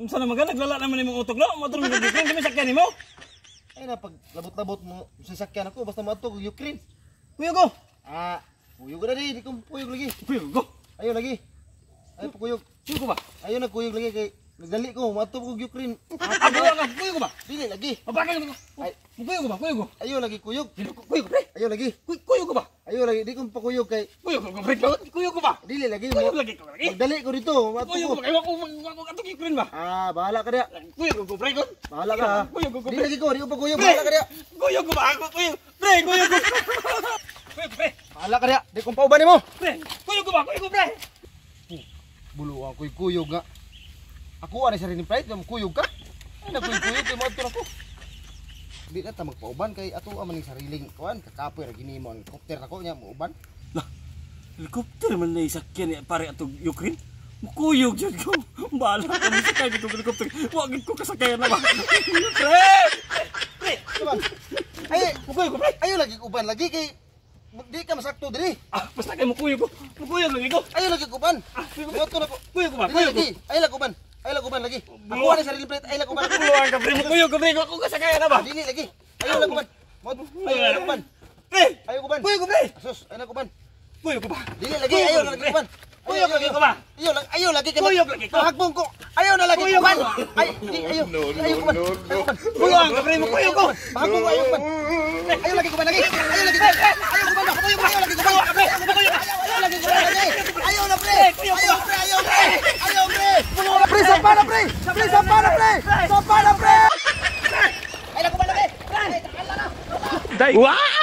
Sana magana naglala naman imong utok no. Motor mo Ukraine kami sakyan nimo. Ay na pag labot-labot mo sasakyan ako basta maadto kog Ukraine. Kuyog ko. Kuyog na di ko kuyog lagi. Kuyog ko. Ayo lagi. Ay kuyog. Kuyog ko ba? Ayo na kuyog lagi kay nagdali ko maadto kog Ukraine. Kuyog ko ba? Dili lagi. Bakit mo? Ay, kuyog ko ba? Kuyog ko. ayo lagi kuyog. Kuyog pre. Ayo lagi. Kuyog ko ba? Ayo lagi di ko pa kuyog kay Kuyog ko pre. Kuyog ko ba? dili lagi Kuyog mo. lagi ko lagi. Magdali ko dito maadto Kuyog ko. ko kay wako ato Ukraine ba? Bahala ka diya. Kuyog ko pre ko. Bahala ka. Kuyog ko Di pre. lagi ko, di ko pa kuyog. Bahala ka diya. Kuyog ko ba? Kuyog. Pre, kuyog ko. Kuyog pre. Bahala ka diya. Di ko pauban nimo. Pre, kuyog ko ba? Kuyog ko pre. Buluan ko'y kuyog nga. Ako ani sa rin pride, kuyog ka. Ay nagkuyog kay motor ako. Di na ta magpauban kay ato man ning sariling kuan kakapoy ra gini mo ang helicopter ako nya mo uban. Lah, helikopter man na isakyan ni pare ato Ukraine. Mukuyog jud ko. Bahala ka mo sakay dito helikopter. Wa gid ko kasakayan na ba. Pre! Pre, Diba? Ay, mukuyog ko pre. Ayo lagi uban lagi kay di ka masakto diri. basta kay mukuyog ko. Mukuyog lagi ko. Ayo lagi uban. Motor ako. Kuyog ko ba? Dili Kuyog ko. lagi. Ayo lagi uban. Ayo lagi uban lagi. Ako ani sa rin pride, ayo lagi uban. Kuluan ka pre. Mukuyog ko pre. Ako kasakayan na ba? Dili lagi. Ayo lagi uban. Ayo lagi uban. Pre! Ayo uban. Kuyog ko pre. Sus, ayo lagi uban. Kuyog ko ba? Dili lagi, ayo lagi uban. Kuyog lagi ko ba? Ayo lagi kay Kuyog lagi ko. Hagbong ko. Ayaw na lagi Kuyog uban. ko. Ay, di ayo. Ayo uban. Kuluan ka pre. Mukuyog ko. Hagbong ko ayo uban. Ayo lagi uban lagi. Ayo lagi. Ayo uban. Ayo lagi uban. Ayo lagi uban lagi. Ayo na pre. Ayo pre. Ayo pre. Ayo pre. Pre sapa na pre. Pre sapa na pre. Sapa na pre. Ayo lagi uban lagi. Wow!